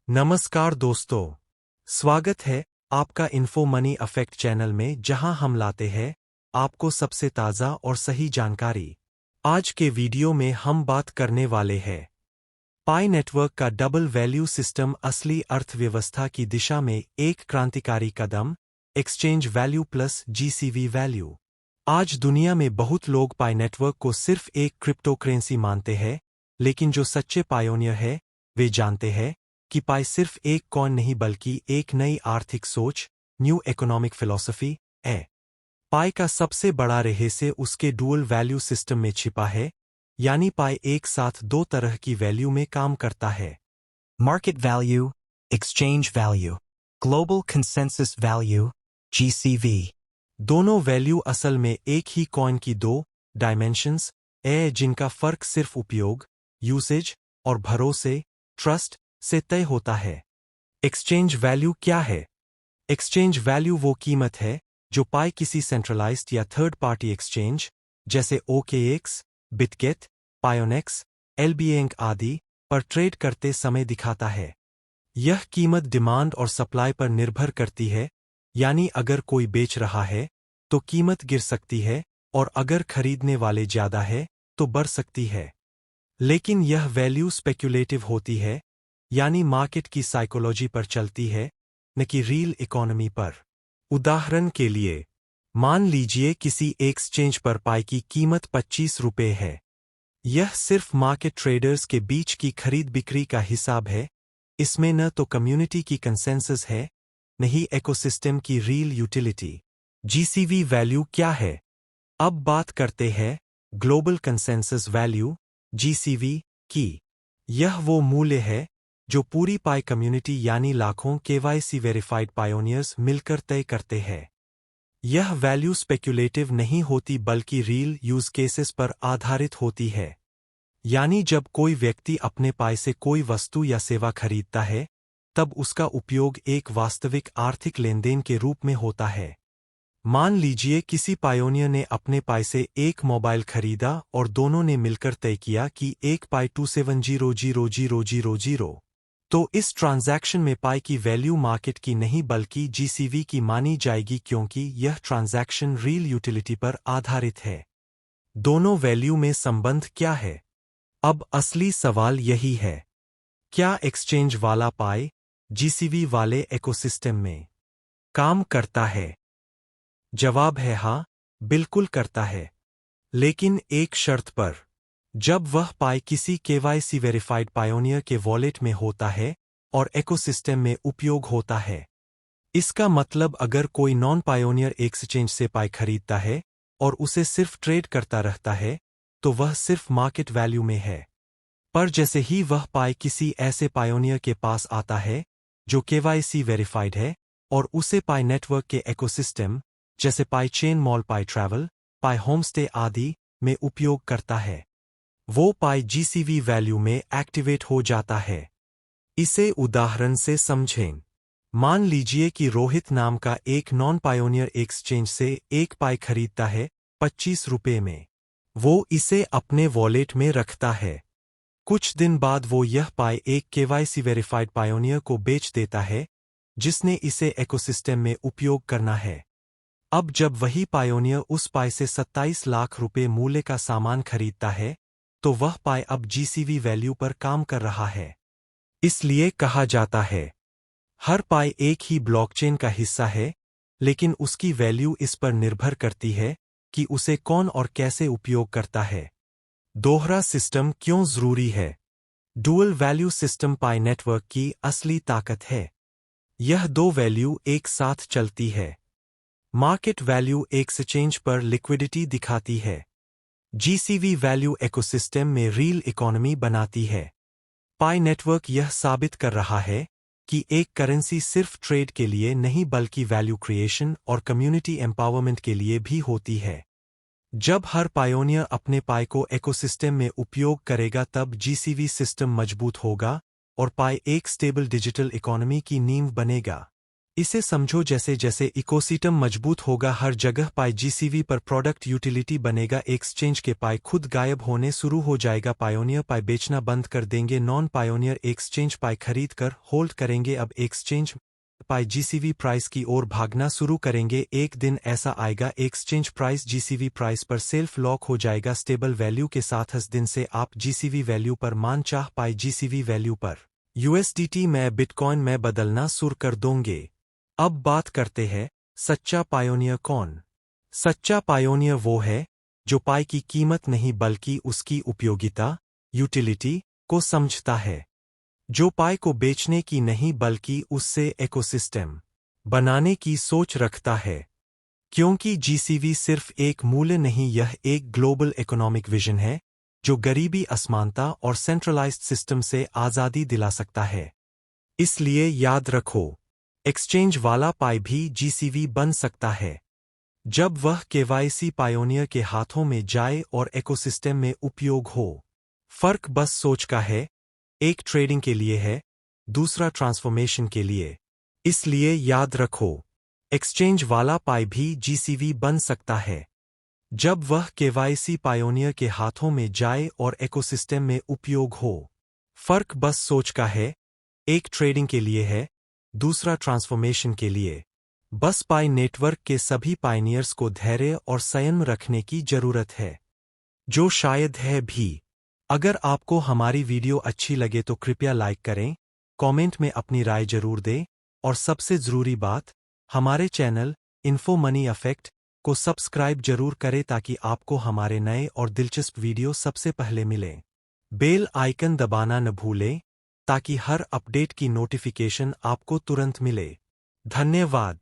नमस्कार दोस्तों, स्वागत है आपका इन्फो मनी अफेक्ट चैनल में जहां हम लाते हैं आपको सबसे ताज़ा और सही जानकारी। आज के वीडियो में हम बात करने वाले हैं पाई नेटवर्क का डबल वैल्यू सिस्टम असली अर्थव्यवस्था की दिशा में एक क्रांतिकारी कदम, exchange value plus GCV value. आज दुनिया में बहुत लोग पाई नेटवर्क को सिर्फ एक क्रिप्टो करेंसी मानते हैं, लेकिन जो सच्चे पायोनियर है वे जानते हैं कि पाई सिर्फ एक कॉइन नहीं बल्कि एक नई आर्थिक सोच, न्यू इकोनॉमिक फिलॉसफी है। पाई का सबसे बड़ा रहस्य उसके डुअल वैल्यू सिस्टम में छिपा है, यानी पाई एक साथ दो तरह की वैल्यू में काम करता है। Market value, exchange value, global consensus value, GCV. दोनों वैल्यू असल में एक ही कॉइन की दो डायमेंशंस है जिनका फर्क सिर्फ उपयोग, यूसेज और भरोसे, ट्रस्ट से तय होता है। एक्सचेंज वैल्यू क्या है? एक्सचेंज वैल्यू वो कीमत है जो पाई किसी सेंट्रलाइज्ड या थर्ड पार्टी एक्सचेंज जैसे OKX, बिटगेट, पायोनेक्स, LBank आदि पर ट्रेड करते समय दिखाता है। यह कीमत डिमांड और सप्लाई पर निर्भर करती है, यानी अगर कोई बेच रहा है तो कीमत गिर सकती है और अगर खरीदने वाले ज्यादा है तो बढ़ सकती है। लेकिन यह वैल्यू स्पेक्युलेटिव होती है, यानी मार्केट की साइकोलॉजी पर चलती है, न कि रियल इकोनॉमी पर। उदाहरण के लिए, मान लीजिए किसी एक्सचेंज पर पाई की कीमत 25 रुपये है। यह सिर्फ मार्केट ट्रेडर्स के बीच की खरीद बिक्री का हिसाब है, इसमें न तो कम्युनिटी की कंसेंसस है, न ही इकोसिस्टम की रियल यूटिलिटी। जीसीवी वैल्यू क्या है? अब बात करते हैं ग्लोबल कंसेंसस वैल्यू, जीसीवी की। यह वो मूल्य है जो पूरी पाई कम्युनिटी यानी लाखों KYC वेरीफाइड पायोनियर्स मिलकर तय करते हैं। यह वैल्यू स्पेक्युलेटिव नहीं होती बल्कि रियल यूज केसेस पर आधारित होती है। यानी जब कोई व्यक्ति अपने पाई से कोई वस्तु या सेवा खरीदता है, तब उसका उपयोग एक वास्तविक आर्थिक लेनदेन के रूप में होता है। मान लीजिए किसी पायोनियर ने अपने पाई से एक मोबाइल खरीदा और दोनों ने मिलकर तय किया कि एक पाई 27000000। तो इस ट्रांजैक्शन में पाई की वैल्यू मार्केट की नहीं बल्कि जीसीवी की मानी जाएगी क्योंकि यह ट्रांजैक्शन रियल यूटिलिटी पर आधारित है। दोनों वैल्यू में संबंध क्या है? अब असली सवाल यही है, क्या एक्सचेंज वाला पाई जीसीवी वाले इकोसिस्टम में काम करता है? जवाब है हाँ, बिल्कुल करता है। लेकिन एक शर्त पर, जब वह पाई किसी KYC वेरीफाइड पायोनियर के वॉलेट में होता है और इकोसिस्टम में उपयोग होता है। इसका मतलब अगर कोई नॉन पायोनियर एक्सचेंज से पाई खरीदता है और उसे सिर्फ ट्रेड करता रहता है, तो वह सिर्फ मार्केट वैल्यू में है। पर जैसे ही वह पाई किसी ऐसे पायोनियर के पास आता है जो KYC वेरीफाइड है और उसे पाई नेटवर्क के इकोसिस्टम जैसे पाई चेन मॉल, पाई ट्रैवल, पाई होमस्टे आदि में उपयोग करता है, वो पाई जीसीवी वैल्यू में एक्टिवेट हो जाता है। इसे उदाहरण से समझें। मान लीजिए कि रोहित नाम का एक नॉन पायोनियर एक्सचेंज से एक पाई खरीदता है 25 रुपये में। वो इसे अपने वॉलेट में रखता है। कुछ दिन बाद वो यह पाई एक KYC वेरीफाइड पायोनियर को बेच देता है, जिसने इसे इकोसिस्टम में उपयोग करना है। अब जब वही पायोनियर उस पाई से 27 लाख रुपए मूल्य का सामान खरीदता है, तो वह पाई अब जीसीवी वैल्यू पर काम कर रहा है। इसलिए कहा जाता है, हर पाई एक ही ब्लॉकचेन का हिस्सा है, लेकिन उसकी वैल्यू इस पर निर्भर करती है कि उसे कौन और कैसे उपयोग करता है। दोहरा सिस्टम क्यों जरूरी है? डुअल वैल्यू सिस्टम पाई नेटवर्क की असली ताकत है। यह दो वैल्यू एक साथ चलती है। मार्केट वैल्यू एक्सचेंज पर लिक्विडिटी दिखाती है। जीसीवी वैल्यू इकोसिस्टम में रियल इकोनॉमी बनाती है। पाई नेटवर्क यह साबित कर रहा है कि एक करेंसी सिर्फ ट्रेड के लिए नहीं बल्कि वैल्यू क्रिएशन और कम्युनिटी एम्पावरमेंट के लिए भी होती है। जब हर पायोनियर अपने पाई को इकोसिस्टम में उपयोग करेगा तब जीसीवी सिस्टम मजबूत होगा और पाई एक स्टेबल डिजिटल इकोनॉमी की नींव बनेगा। इसे समझो जैसे जैसे इकोसिस्टम मजबूत होगा हर जगह पाई जीसीवी पर प्रोडक्ट यूटिलिटी बनेगा एक्सचेंज के पाई खुद गायब होने शुरू हो जाएगा पायोनियर पाई बेचना बंद कर देंगे नॉन पायोनियर एक्सचेंज पाई खरीद कर होल्ड करेंगे अब एक्सचेंज पाई जीसीवी प्राइस की ओर भागना शुरू करेंगे एक दिन ऐसा आएगा एक्सचेंज प्राइस जीसीवी प्राइस पर सेल्फ लॉक हो जाएगा स्टेबल वैल्यू के साथ इस दिन से आप जीसीवी वैल्यू पर मान चाह पाई जीसीवी वैल्यू पर यूएसडीटी में बिटकॉइन में बदलना शुरू कर दोगे। अब बात करते हैं सच्चा पायोनियर कौन। सच्चा पायोनियर वो है जो पाई की कीमत नहीं बल्कि उसकी उपयोगिता यूटिलिटी को समझता है, जो पाई को बेचने की नहीं बल्कि उससे इकोसिस्टम बनाने की सोच रखता है। क्योंकि जीसीवी सिर्फ एक मूल्य नहीं यह एक ग्लोबल इकोनॉमिक विजन है जो गरीबी असमानता और सेंट्रलाइज्ड सिस्टम से आज़ादी दिला सकता है। इसलिए याद रखो एक्सचेंज वाला पाई भी जीसीवी बन सकता है जब वह केवाईसी पायोनियर के हाथों में जाए और इकोसिस्टम में उपयोग हो। फर्क बस सोच का है, एक ट्रेडिंग के लिए है, दूसरा ट्रांसफॉर्मेशन के लिए। इसलिए याद रखो एक्सचेंज वाला पाई भी जीसीवी बन सकता है जब वह केवाईसी पायोनियर के हाथों में जाए और इकोसिस्टम में उपयोग हो। फर्क बस सोच का है, एक ट्रेडिंग के लिए है, दूसरा ट्रांसफॉर्मेशन के लिए। बस पाई नेटवर्क के सभी पायनियर्स को धैर्य और संयम रखने की जरूरत है, जो शायद है भी। अगर आपको हमारी वीडियो अच्छी लगे तो कृपया लाइक करें, कमेंट में अपनी राय जरूर दें और सबसे जरूरी बात, हमारे चैनल इन्फो मनी इफेक्ट को सब्सक्राइब जरूर करें ताकि आपको हमारे नए और दिलचस्प वीडियो सबसे पहले मिलें। बेल आइकन दबाना न भूलें ताकि हर अपडेट की नोटिफिकेशन आपको तुरंत मिले। धन्यवाद।